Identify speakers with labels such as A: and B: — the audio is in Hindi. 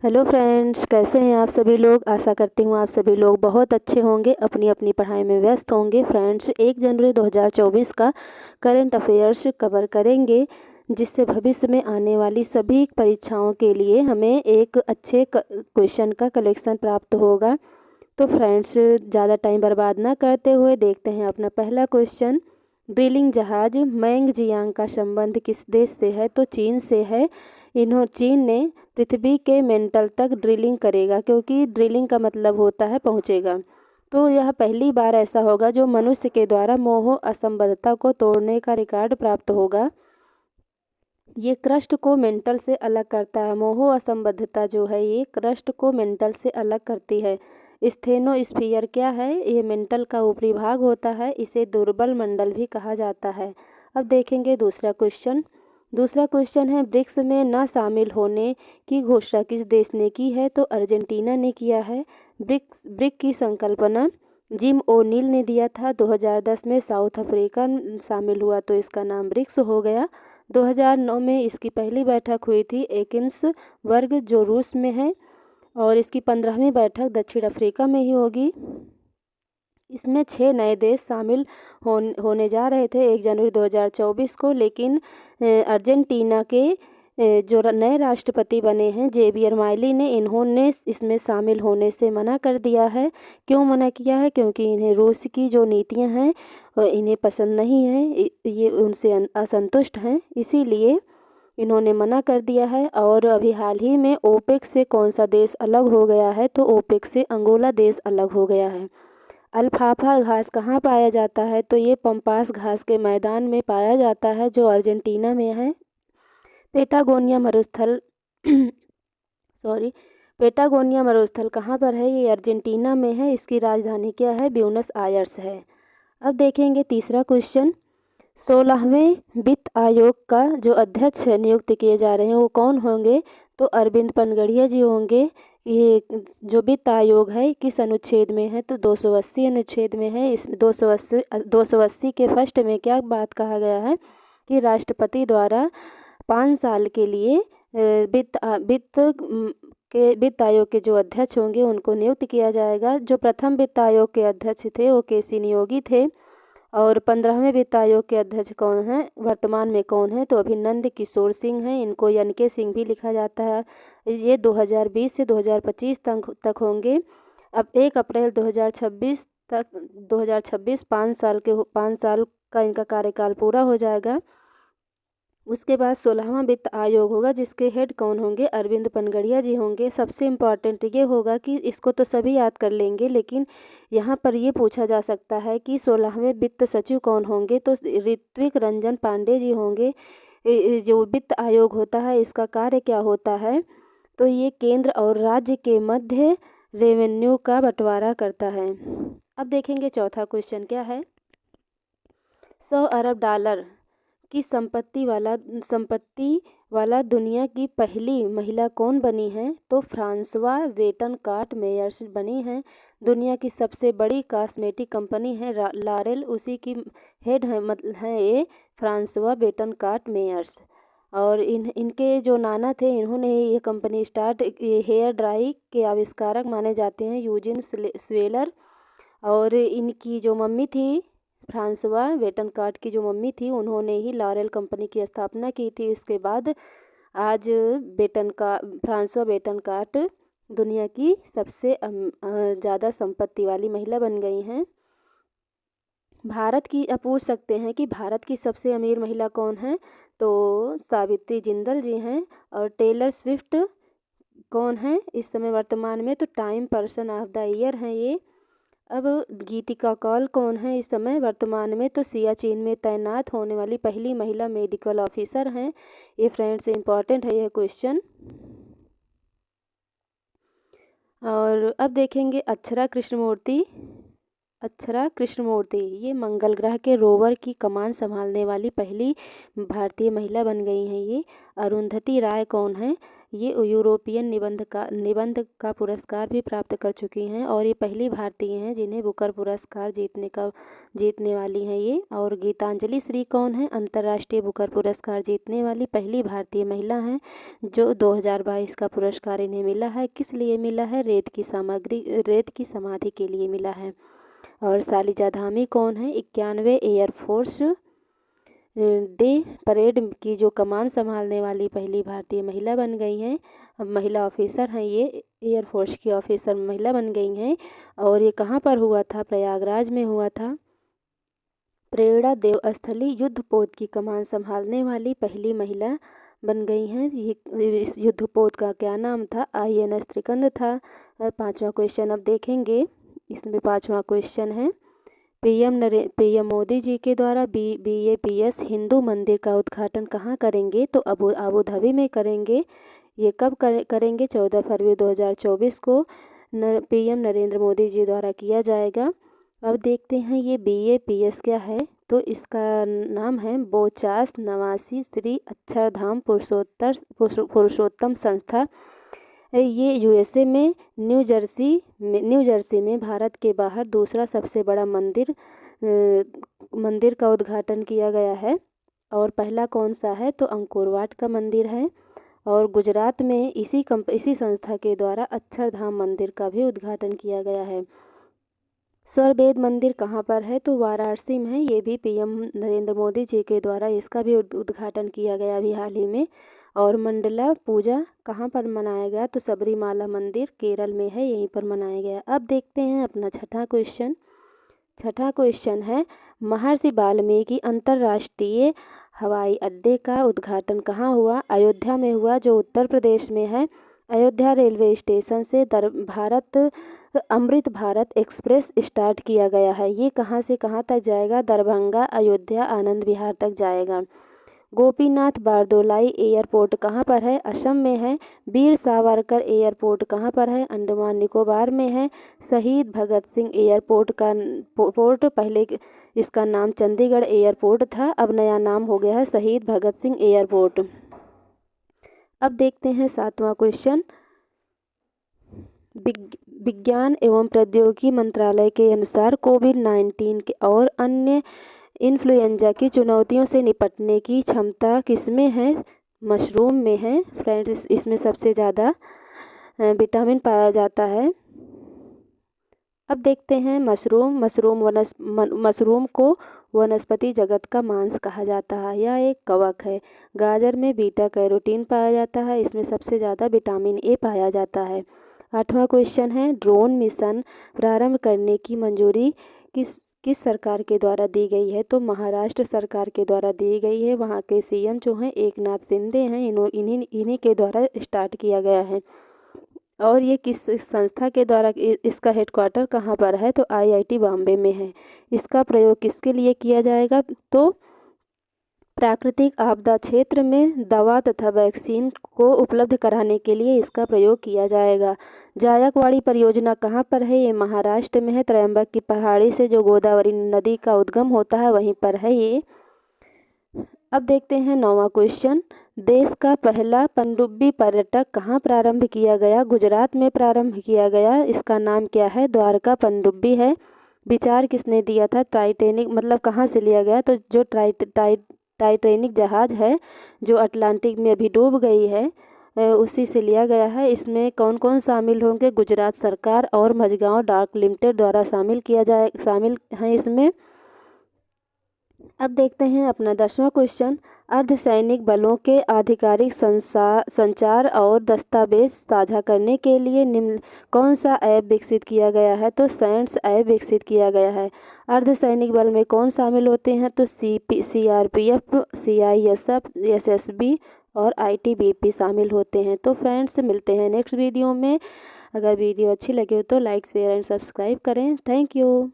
A: हेलो फ्रेंड्स, कैसे हैं आप सभी लोग। आशा करती हूँ आप सभी लोग बहुत अच्छे होंगे, अपनी अपनी पढ़ाई में व्यस्त होंगे। फ्रेंड्स, 1 जनवरी 2024 का करंट अफेयर्स कवर करेंगे, जिससे भविष्य में आने वाली सभी परीक्षाओं के लिए हमें एक अच्छे क्वेश्चन का कलेक्शन प्राप्त होगा। तो फ्रेंड्स, ज़्यादा टाइम बर्बाद ना करते हुए देखते हैं अपना पहला क्वेश्चन। ड्रिलिंग जहाज मैंगजियांग का संबंध किस देश से है? तो चीन से है। चीन ने पृथ्वी के मेंटल तक ड्रिलिंग करेगा, क्योंकि ड्रिलिंग का मतलब होता है पहुंचेगा। तो यह पहली बार ऐसा होगा जो मनुष्य के द्वारा मोह असंबद्धता को तोड़ने का रिकॉर्ड प्राप्त होगा। ये क्रस्ट को मेंटल से अलग करता है। मोह असंबद्धता जो है ये क्रस्ट को मेंटल से अलग करती है। स्थेनोस्फीयर क्या है? ये मेंटल का ऊपरी भाग होता है। इसे दुर्बल मंडल भी कहा जाता है। अब देखेंगे दूसरा क्वेश्चन। दूसरा क्वेश्चन है, ब्रिक्स में न शामिल होने की घोषणा किस देश ने की है? तो अर्जेंटीना ने किया है। ब्रिक की संकल्पना जिम ओनील ने दिया था। 2010 में साउथ अफ्रीका शामिल हुआ तो इसका नाम ब्रिक्स हो गया। 2009 में इसकी पहली बैठक हुई थी एकिन्स वर्ग, जो रूस में है, और इसकी 15वीं बैठक दक्षिण अफ्रीका में ही होगी। इसमें 6 नए देश शामिल होने जा रहे थे 1 जनवरी 2024 को, लेकिन अर्जेंटीना के जो नए राष्ट्रपति बने हैं जेवियर माइली ने, इन्होंने इसमें शामिल होने से मना कर दिया है। क्यों मना किया है? क्योंकि इन्हें रूस की जो नीतियां हैं इन्हें पसंद नहीं है, ये उनसे असंतुष्ट हैं, इसीलिए इन्होंने मना कर दिया है। और अभी हाल ही में ओपेक से कौन सा देश अलग हो गया है? तो ओपेक से अंगोला देश अलग हो गया है। अल्फाफा घास कहाँ पाया जाता है? तो ये पंपास घास के मैदान में पाया जाता है, जो अर्जेंटीना में है। पेटागोनिया मरुस्थल सॉरी पेटागोनिया मरुस्थल कहाँ पर है? ये अर्जेंटीना में है। इसकी राजधानी क्या है? ब्यूनस आयर्स है। अब देखेंगे तीसरा क्वेश्चन। 16वें वित्त आयोग का जो अध्यक्ष नियुक्त किए जा रहे हैं वो कौन होंगे? तो अरविंद पनगड़िया जी होंगे। ये जो वित्त आयोग है किस अनुच्छेद में है? तो 280 अनुच्छेद में है। इस 280 के फर्स्ट में क्या बात कहा गया है कि राष्ट्रपति द्वारा 5 साल के लिए वित्त आयोग के जो अध्यक्ष होंगे उनको नियुक्त किया जाएगा। जो प्रथम वित्त आयोग के अध्यक्ष थे वो केसी नियोगी थे। और 15वें वित्त आयोग के अध्यक्ष कौन हैं? वर्तमान में कौन है? तो अभी नंद किशोर सिंह हैं। इनको एन.के. सिंह भी लिखा जाता है। ये 2020 से 2025 तक होंगे। अब 1 अप्रैल 2026 तक 2026 5 साल का इनका कार्यकाल पूरा हो जाएगा। उसके बाद 16वां वित्त आयोग होगा, जिसके हेड कौन होंगे? अरविंद पनगड़िया जी होंगे। सबसे इम्पॉर्टेंट ये होगा कि इसको तो सभी याद कर लेंगे, लेकिन यहाँ पर ये पूछा जा सकता है कि 16वें वित्त सचिव कौन होंगे? तो ऋत्विक रंजन पांडे जी होंगे। जो वित्त आयोग होता है इसका कार्य क्या होता है? तो ये केंद्र और राज्य के मध्य रेवेन्यू का बंटवारा करता है। अब देखेंगे चौथा क्वेश्चन क्या है। 100 अरब डॉलर की संपत्ति वाला दुनिया की पहली महिला कौन बनी है? तो फ्रांसवा वेटनकाट मेयर्स बनी हैं। दुनिया की सबसे बड़ी कॉस्मेटिक कंपनी है लॉरेल, उसी की हेड है ये फ्रांसवा वेटनकाट मेयर्स। और इनके जो नाना थे, इन्होंने ये कंपनी स्टार्ट, ये हेयर ड्राई के आविष्कारक माने जाते हैं, यूजिन स्वेलर। और इनकी जो मम्मी थी, फ्रांसवा वेटनकाट की जो मम्मी थी, उन्होंने ही लॉरेल कंपनी की स्थापना की थी। इसके बाद आज फ्रांसवा वेटनकाट दुनिया की सबसे ज़्यादा संपत्ति वाली महिला बन गई हैं। भारत की अब पूछ सकते हैं कि भारत की सबसे अमीर महिला कौन है? तो सावित्री जिंदल जी हैं। और टेलर स्विफ्ट कौन है इस समय वर्तमान में? तो time person of the year हैं ये। अब गीतिका कौल कौन है इस समय वर्तमान में? तो सियाचिन में तैनात होने वाली पहली महिला मेडिकल ऑफिसर हैं। ये फ्रेंड्स इम्पॉर्टेंट है यह क्वेश्चन। और अब देखेंगे अक्षरा कृष्णमूर्ति, ये मंगल ग्रह के रोवर की कमान संभालने वाली पहली भारतीय महिला बन गई हैं ये। अरुंधति राय कौन है? ये यूरोपियन निबंध का पुरस्कार भी प्राप्त कर चुकी हैं और ये पहली भारतीय हैं जिन्हें बुकर पुरस्कार जीतने वाली हैं ये। और गीतांजलि श्री कौन है? अंतर्राष्ट्रीय बुकर पुरस्कार जीतने वाली पहली भारतीय महिला हैं जो 2022 का पुरस्कार इन्हें मिला है। किस लिए मिला है? रेत की समाधि के लिए मिला है। और शालिजा धामी कौन है? 91वें एयरफोर्स डे परेड की जो कमान संभालने वाली पहली भारतीय महिला बन गई हैं। अब महिला ऑफिसर हैं, ये एयरफोर्स की ऑफिसर महिला बन गई हैं। और ये कहाँ पर हुआ था? प्रयागराज में हुआ था। प्रेरणा देवस्थली युद्धपोत की कमान संभालने वाली पहली महिला बन गई हैं। ये इस युद्धपोत का क्या नाम था? INS त्रिकंद था। 5वां क्वेश्चन अब देखेंगे। इसमें 5वां क्वेश्चन है, पीएम मोदी जी के द्वारा BAPS हिंदू मंदिर का उद्घाटन कहाँ करेंगे? तो अबू धाबी में करेंगे। ये कब करेंगे? 14 फरवरी 2024 को PM नरेंद्र मोदी जी द्वारा किया जाएगा। अब देखते हैं ये BAPS क्या है। तो इसका नाम है बोचास नवासी श्री अक्षरधाम पुरुषोत्तम संस्था। ये USA में न्यू जर्सी में भारत के बाहर दूसरा सबसे बड़ा मंदिर का उद्घाटन किया गया है। और पहला कौन सा है? तो अंकोरवाट का मंदिर है। और गुजरात में इसी संस्था के द्वारा अक्षरधाम मंदिर का भी उद्घाटन किया गया है। स्वरवेद मंदिर कहाँ पर है? तो वाराणसी में है। ये भी PM नरेंद्र मोदी जी के द्वारा इसका भी उद्घाटन किया गया अभी हाल ही में। और मंडला पूजा कहाँ पर मनाया गया? तो सबरीमाला मंदिर केरल में है, यहीं पर मनाया गया। अब देखते हैं अपना छठा क्वेश्चन है, महर्षि वाल्मीकि अंतर्राष्ट्रीय हवाई अड्डे का उद्घाटन कहाँ हुआ? अयोध्या में हुआ, जो उत्तर प्रदेश में है। अयोध्या रेलवे स्टेशन से अमृत भारत एक्सप्रेस स्टार्ट किया गया है। ये कहाँ से कहाँ तक जाएगा? दरभंगा, अयोध्या, आनंद विहार तक जाएगा। गोपीनाथ बारदोलाई एयरपोर्ट कहाँ पर है? असम में है। वीर सावरकर एयरपोर्ट कहाँ पर है? अंडमान निकोबार में है। शहीद भगत सिंह एयरपोर्ट पहले इसका नाम चंडीगढ़ एयरपोर्ट था, अब नया नाम हो गया है शहीद भगत सिंह एयरपोर्ट। अब देखते हैं 7वां क्वेश्चन, विज्ञान एवं प्रौद्योगिकी मंत्रालय के अनुसार कोविड-19 और अन्य इन्फ्लुएंजा की चुनौतियों से निपटने की क्षमता किसमें है? मशरूम में है। फ्रेंड्स, इसमें सबसे ज़्यादा विटामिन पाया जाता है। अब देखते हैं मशरूम को वनस्पति जगत का मांस कहा जाता है। यह एक कवक है। गाजर में बीटा कैरोटीन पाया जाता है, इसमें सबसे ज़्यादा विटामिन A पाया जाता है। 8वां क्वेश्चन है, ड्रोन मिशन प्रारंभ करने की मंजूरी किस सरकार के द्वारा दी गई है? तो महाराष्ट्र सरकार के द्वारा दी गई है। वहाँ के CM जो हैं एकनाथ शिंदे हैं। इन्हीं के द्वारा स्टार्ट किया गया है। और ये किस संस्था के द्वारा, इसका हेडक्वार्टर कहाँ पर है? तो IIT बॉम्बे में है। इसका प्रयोग किसके लिए किया जाएगा? तो प्राकृतिक आपदा क्षेत्र में दवा तथा वैक्सीन को उपलब्ध कराने के लिए इसका प्रयोग किया जाएगा। जायकवाड़ी परियोजना कहाँ पर है? ये महाराष्ट्र में है। त्रयंबक की पहाड़ी से जो गोदावरी नदी का उद्गम होता है वहीं पर है ये। अब देखते हैं 9वां क्वेश्चन, देश का पहला पनडुब्बी पर्यटक कहाँ प्रारंभ किया गया? गुजरात में प्रारंभ किया गया। इसका नाम क्या है? द्वारका पनडुब्बी है। विचार किसने दिया था? टाइटैनिक, मतलब कहाँ से लिया गया? तो जो टाइटैनिक जहाज़ है जो अटलांटिक में अभी डूब गई है, उसी से लिया गया है। इसमें कौन कौन शामिल होंगे? गुजरात सरकार और मझगांव डाक लिमिटेड द्वारा शामिल हैं इसमें। अब देखते हैं अपना 10वां क्वेश्चन, अर्धसैनिक बलों के आधिकारिक संचार और दस्तावेज साझा करने के लिए निम्न कौन सा ऐप विकसित किया गया है? तो सेंट्स ऐप विकसित किया गया है। अर्धसैनिक बल में कौन शामिल होते हैं? तो CRPF, CISF, SSB और ITBP शामिल होते हैं। तो फ्रेंड्स, मिलते हैं नेक्स्ट वीडियो में। अगर वीडियो अच्छी लगे हो तो लाइक, शेयर एंड सब्सक्राइब करें। Thank you.